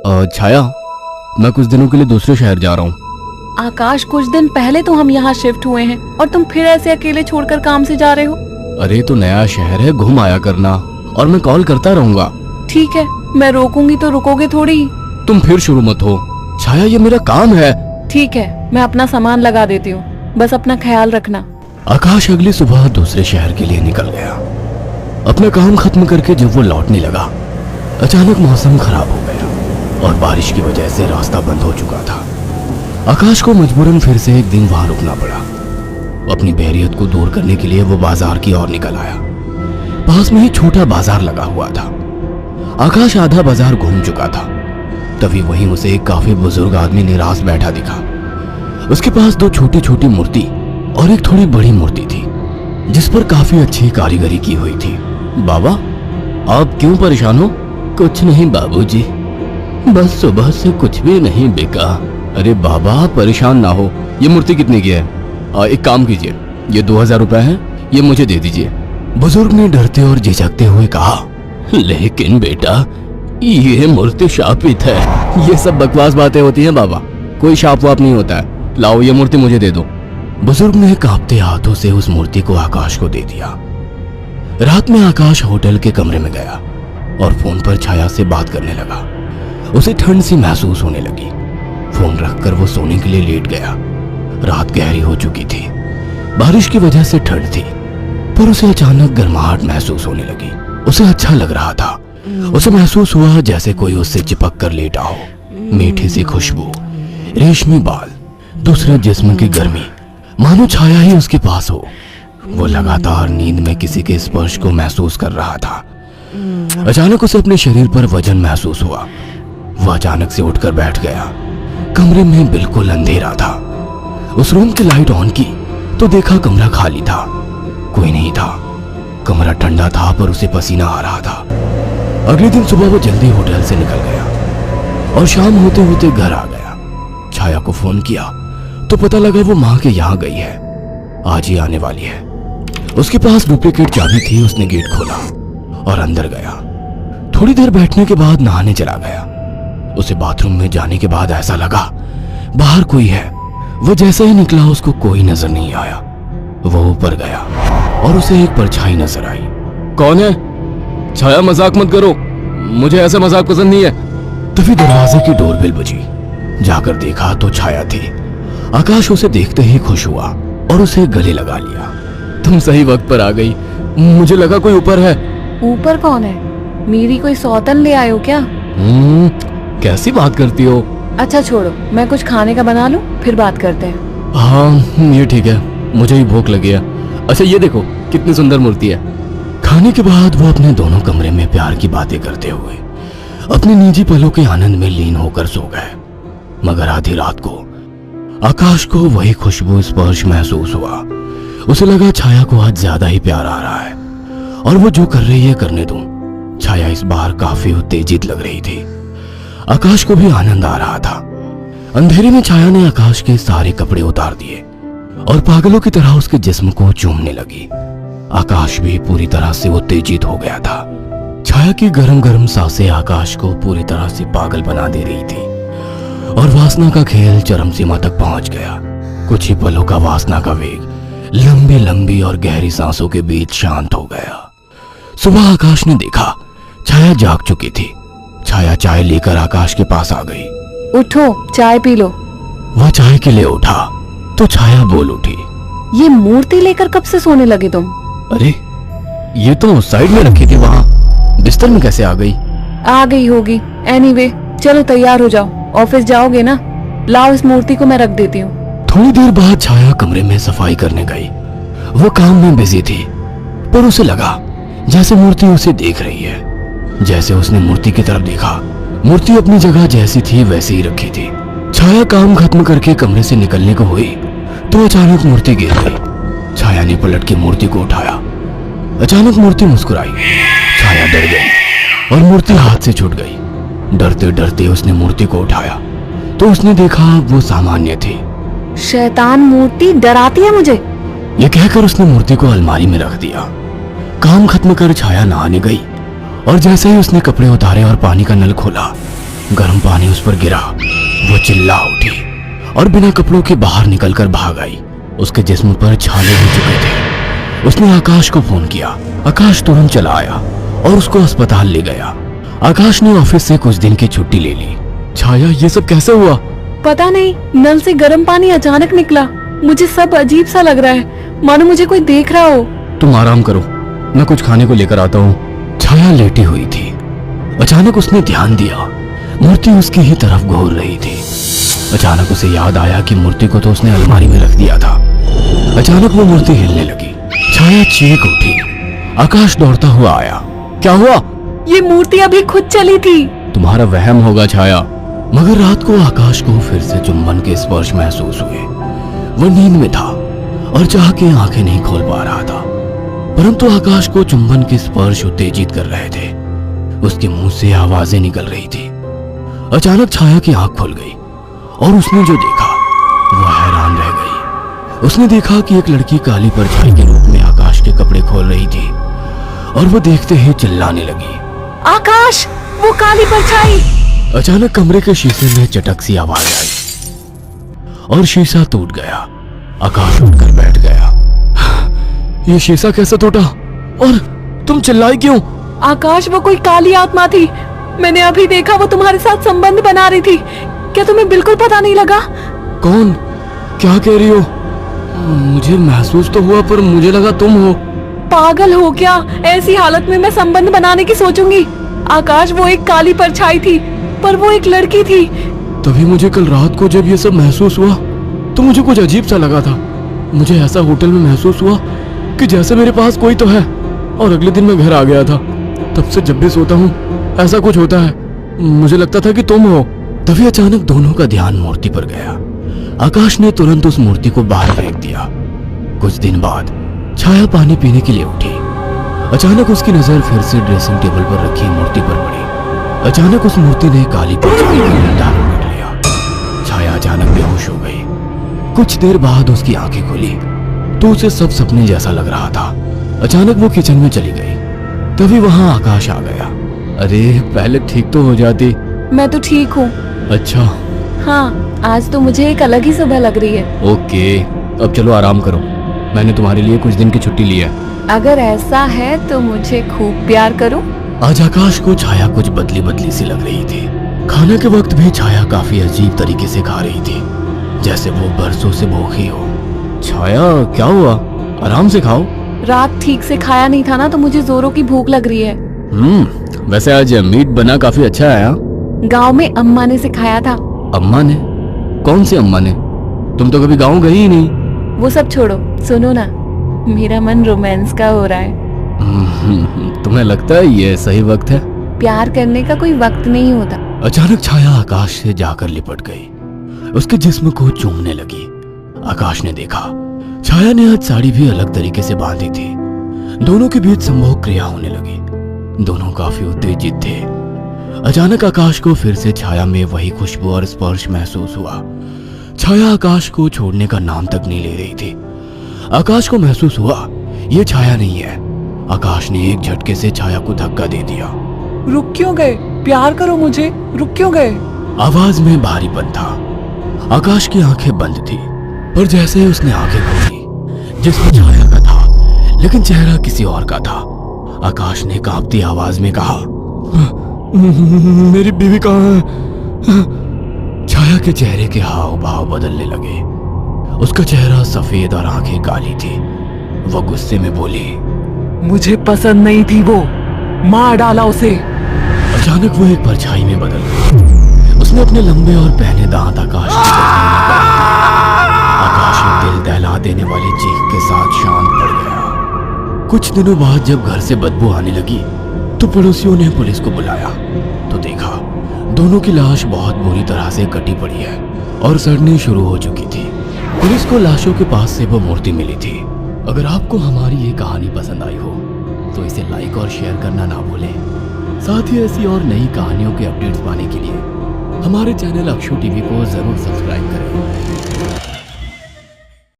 छाया, मैं कुछ दिनों के लिए दूसरे शहर जा रहा हूँ। आकाश, कुछ दिन पहले तो हम यहाँ शिफ्ट हुए हैं और तुम फिर ऐसे अकेले छोड़कर काम से जा रहे हो। अरे तो नया शहर है, घूम आया करना, और मैं कॉल करता रहूंगा। ठीक है, मैं रोकूंगी तो रुकोगे थोड़ी ही। तुम फिर शुरू मत हो छाया, ये मेरा काम है। ठीक है, मैं अपना सामान लगा देती हूँ, बस अपना ख्याल रखना। आकाश अगली सुबह दूसरे शहर के लिए निकल गया। अपना काम खत्म करके जब वो लौटने लगा, अचानक मौसम खराब हो गया और बारिश की वजह से रास्ता बंद हो चुका था। आकाश को मजबूरन फिर से एक दिन वहां रुकना पड़ा। अपनी बहरियत को दूर करने के लिए वो बाजार की ओर निकल आया। पास में ही छोटा बाजार लगा हुआ था। आकाश आधा बाजार घूम चुका था, तभी वहीं उसे एक काफी बुजुर्ग आदमी निराश बैठा दिखा। उसके पास दो छोटी छोटी मूर्ति और एक थोड़ी बड़ी मूर्ति थी, जिस पर काफी अच्छी कारीगरी की हुई थी। बाबा, आप क्यों परेशान हो? कुछ नहीं बाबूजी, बस सुबह से कुछ भी नहीं बिका। अरे बाबा, परेशान ना हो। ये मूर्ति कितने की है? एक काम कीजिए, ये 2000 रुपए है, ये मुझे दे दीजिए। बुजुर्ग ने डरते और झिझकते हुए कहा, लेकिन बेटा, ये मूर्ति शापित है। ये सब बकवास बातें होती हैं बाबा, कोई शाप वाप नहीं होता है। लाओ, ये मूर्ति मुझे दे दो। बुजुर्ग ने कांपते हाथों से उस मूर्ति को आकाश को दे दिया। रात में आकाश होटल के कमरे में गया और फोन पर छाया से बात करने लगा। उसे ठंड सी महसूस होने लगी। फोन रखकर वो सोने के लिए लेट गया। रात गहरी हो चुकी थी, बारिश की वजह से ठंड थी, पर उसे अचानक गर्माहट महसूस होने लगी। उसे अच्छा लग रहा था। उसे महसूस हुआ जैसे कोई उससे चिपक कर लेटा हो। मीठी सी खुशबू, रेशमी बाल, दूसरे जिस्म की गर्मी, मानो छाया ही उसके पास हो। वो लगातार नींद में किसी के स्पर्श को महसूस कर रहा था। अचानक उसे अपने शरीर पर वजन महसूस हुआ। वह अचानक से उठकर बैठ गया। कमरे में बिल्कुल अंधेरा था। उस रूम की लाइट ऑन की तो देखा कमरा खाली था, कोई नहीं था। कमरा ठंडा था पर उसे पसीना आ रहा था। अगले दिन सुबह वो जल्दी होटल से निकल गया और शाम होते होते घर आ गया। छाया को फोन किया तो पता लगा वो माँ के यहाँ गई है, आज ही आने वाली है। उसके पास डुप्लीकेट चाबी थी। उसने गेट खोला और अंदर गया। थोड़ी देर बैठने के बाद नहाने चला गया। उसे बाथरूम में जाने के बाद ऐसा लगा बाहर कोई है। वो जैसे ही निकला उसको कोई नजर नहीं आया। वो ऊपर गया और उसे एक परछाई नजर आई। कौन है? छाया, मजाक मत करो, मुझे ऐसा मजाक पसंद नहीं है। तभी दरवाजे की डोरबेल बजी। जाकर देखा तो छाया थी। आकाश उसे देखते ही खुश हुआ और उसे गले लगा लिया। तुम सही वक्त पर आ गई, मुझे लगा कोई ऊपर है। ऊपर कौन है? मेरी कोई सौतन ले आयो क्या? कैसी बात करती हो? अच्छा छोड़ो, मैं कुछ खाने का बना लूं, फिर बात करते हैं। हाँ ये ठीक है, मुझे ही भूख लगी है। अच्छा ये देखो कितनी सुंदर मूर्ति है। खाने के बाद वो अपने दोनों कमरे में प्यार की बातें करते हुए अपने निजी पलों के आनंद में लीन होकर सो गए। मगर आधी रात को आकाश को वही खुशबू स्पर्श महसूस हुआ। उसे लगा छाया को आज ज्यादा ही प्यार आ रहा है और वो जो कर रही है करने दूं। छाया इस बार काफी उत्तेजित लग रही थी। आकाश को भी आनंद आ रहा था। अंधेरे में छाया ने आकाश के सारे कपड़े उतार दिए और पागलों की तरह उसके जिस्म को चूमने लगी। आकाश भी पूरी तरह से उत्तेजित हो गया था। छाया की गरम गरम सांसें आकाश को पूरी तरह से पागल बना दे रही थी और वासना का खेल चरम सीमा तक पहुंच गया। कुछ ही पलों का वासना का वेग लंबी लंबी और गहरी सांसों के बीच शांत हो गया। सुबह आकाश ने देखा छाया जाग चुकी थी। छाया चाय लेकर आकाश के पास आ गई। उठो, चाय पी लो। वह चाय के लिए उठा तो छाया बोल उठी, ये मूर्ति लेकर कब से सोने लगे तुम? अरे ये तो साइड में रखी थी, वहां बिस्तर में कैसे आ गई? आ गई होगी। एनीवे, चलो तैयार हो जाओ, ऑफिस जाओगे ना? लाओ, इस मूर्ति को मैं रख देती हूँ। थोड़ी देर बाद छाया कमरे में सफाई करने गई। वो काम में बिजी थी, पर उसे लगा जैसे मूर्ति उसे देख रही है। जैसे उसने मूर्ति की तरफ देखा, मूर्ति अपनी जगह जैसी थी वैसे ही रखी थी। छाया काम खत्म करके कमरे से निकलने को हुई तो अचानक मूर्ति गिर गई। छाया ने पलट के मूर्ति को उठाया। अचानक मूर्ति मुस्कुराई। छाया डर गई और मूर्ति हाथ से छूट गई। डरते डरते उसने मूर्ति को उठाया तो उसने देखा वो सामान्य थी। शैतान मूर्ति डराती है मुझे। यह कहकर उसने मूर्ति को अलमारी में रख दिया। काम खत्म कर छाया नहाने गई और जैसे ही उसने कपड़े उतारे और पानी का नल खोला, गर्म पानी उस पर गिरा। वो चिल्ला उठी और बिना कपड़ों के बाहर निकलकर भाग आई। उसके जिस्म पर छाले हो चुके थे। उसने आकाश को फोन किया। आकाश तुरंत चला आया और उसको अस्पताल ले गया। आकाश ने ऑफिस से कुछ दिन की छुट्टी ले ली। छाया, ये सब कैसे हुआ? पता नहीं, नल से गर्म पानी अचानक निकला। मुझे सब अजीब सा लग रहा है, मानो मुझे कोई देख रहा हो। तुम आराम करो, मैं कुछ खाने को लेकर आता हूँ। छाया लेटी हुई थी। अचानक उसने ध्यान दिया, मूर्ति उसकी ही तरफ घूर रही थी। अचानक उसे याद आया कि मूर्ति को तो उसने अलमारी में रख दिया था। अचानक वो मूर्ति हिलने लगी। छाया चीख उठी। आकाश दौड़ता हुआ आया। क्या हुआ? ये मूर्ति अभी खुद चली थी। तुम्हारा वहम होगा छाया। मगर रात को आकाश को फिर से चुंबन के स्पर्श महसूस हुए। वो नींद में था और चाह के आंखें नहीं खोल पा रहा था, परंतु आकाश को चुंबन के स्पर्श उत्तेजित कर रहे थे। उसके मुंह से आवाजें निकल रही थी। अचानक छाया की आंख खुल गई और उसने जो देखा वो हैरान रह गई। उसने देखा कि एक लड़की काली परछाई के रूप में आकाश के कपड़े खोल रही थी और वो देखते ही चिल्लाने लगी। आकाश, वो काली परछाई! अचानक कमरे के शीशे में चटक सी आवाज आई और शीशा टूट गया। आकाश उठकर बैठ गया। ये शीशा कैसे टूटा और तुम चिल्लाई क्यों? आकाश, वो कोई काली आत्मा थी। मैंने अभी देखा, वो तुम्हारे साथ संबंध बना रही थी। क्या तुम्हें बिल्कुल पता नहीं लगा? कौन? क्या कह रही हो? मुझे महसूस तो हुआ, पर मुझे लगा तुम हो। पागल हो क्या? ऐसी हालत में मैं संबंध बनाने की सोचूंगी? आकाश, वो एक काली परछाई थी, पर वो एक लड़की थी। तभी मुझे कल रात को जब ये सब महसूस हुआ तो मुझे कुछ अजीब सा लगा था। मुझे ऐसा होटल में महसूस हुआ कि जैसे मेरे पास कोई तो है। और अगले दिन मैं घर आ गया था। तब से जब भी सोता हूँ ऐसा कुछ होता है। मुझे लगता था कि तुम हो। तभी अचानक दोनों का ध्यान मूर्ति पर गया। आकाश ने तुरंत उस मूर्ति को बाहर फेंक दिया। कुछ दिन बाद छाया पानी पीने के लिए उठी। अचानक उसकी नजर फिर से ड्रेसिंग टेबल पर रखी मूर्ति पर पड़ी। अचानक उस मूर्ति ने काली परछाई का डंडा पकड़ लिया। छाया अचानक बेहोश हो गई। कुछ देर बाद उसकी आंखें खुली तो उसे सब सपने जैसा लग रहा था। अचानक वो किचन में चली गई। तभी वहां आकाश आ गया। अरे, पहले ठीक तो हो जाती। मैं तो ठीक हूँ। अच्छा। हाँ, आज तो मुझे एक अलग ही सुबह लग रही है। ओके, अब चलो आराम करो। मैंने तुम्हारे लिए कुछ दिन की छुट्टी ली है। अगर ऐसा है तो मुझे खूब प्यार करो। आज आकाश को छाया कुछ बदली बदली सी लग रही थी। खाने के वक्त भी छाया काफी अजीब तरीके से खा रही थी, जैसे वो बरसों से भूखी हो। छाया, क्या हुआ? आराम से खाओ। रात ठीक से खाया नहीं था ना, तो मुझे जोरों की भूख लग रही है। वैसे आज मीट बना काफी अच्छा है। गांव में अम्मा ने सिखाया था। अम्मा ने? कौन सी अम्मा ने? तुम तो कभी गांव गई ही नहीं। वो सब छोड़ो, सुनो ना, मेरा मन रोमांस का हो रहा है। तुम्हें लगता है ये सही वक्त है? प्यार करने का कोई वक्त नहीं होता। अचानक छाया आकाश से जाकर लिपट गई। उसके जिस्म को चूमने लगी। आकाश ने देखा छाया ने आज साड़ी भी अलग तरीके से बांधी थी। दोनों के बीच संभोग क्रिया होने लगी। दोनों काफी उत्तेजित थे। अचानक आकाश को फिर से छाया में वही खुशबू और स्पर्श महसूस हुआ। छाया आकाश को छोड़ने का नाम तक नहीं ले रही थी। आकाश को महसूस हुआ ये छाया नहीं है। आकाश ने एक झटके से छाया को धक्का दे दिया। रुक क्यों गए? प्यार करो मुझे, रुक क्यों गए? आवाज में भारीपन था। आकाश की आंखें बंद थी, पर जैसे ही उसने आंखें खोली, जिसमें छाया का था लेकिन चेहरा किसी और का था। आकाश ने कांपती आवाज में कहा, मेरी बीवी कहाँ है? छाया के चेहरे के हाव भाव बदलने लगे। उसका चेहरा सफेद और आंखें काली थी। वो गुस्से में बोली, मुझे पसंद नहीं थी वो, मार डाला उसे। अचानक वो एक परछाई में बदल गई। उसने अपने लंबे और पहने दांत आकाश की गर्दन में गाड़ दिए। आकाश एक दिल दहला देने वाली चीख के साथ शांत पड़ गया। कुछ दिनों बाद जब घर से बदबू आने लगी तो पड़ोसियों ने पुलिस को बुलाया तो देखा दोनों की लाश बहुत बुरी तरह से कटी पड़ी है और सड़नी शुरू हो चुकी थी। पुलिस को लाशों के पास से वो मूर्ति मिली थी। अगर आपको हमारी ये कहानी पसंद आई हो तो इसे लाइक और शेयर करना ना भूलें। साथ ही ऐसी और नई कहानियों के अपडेट्स पाने के लिए हमारे चैनल अक्षु टीवी को जरूर सब्सक्राइब करें।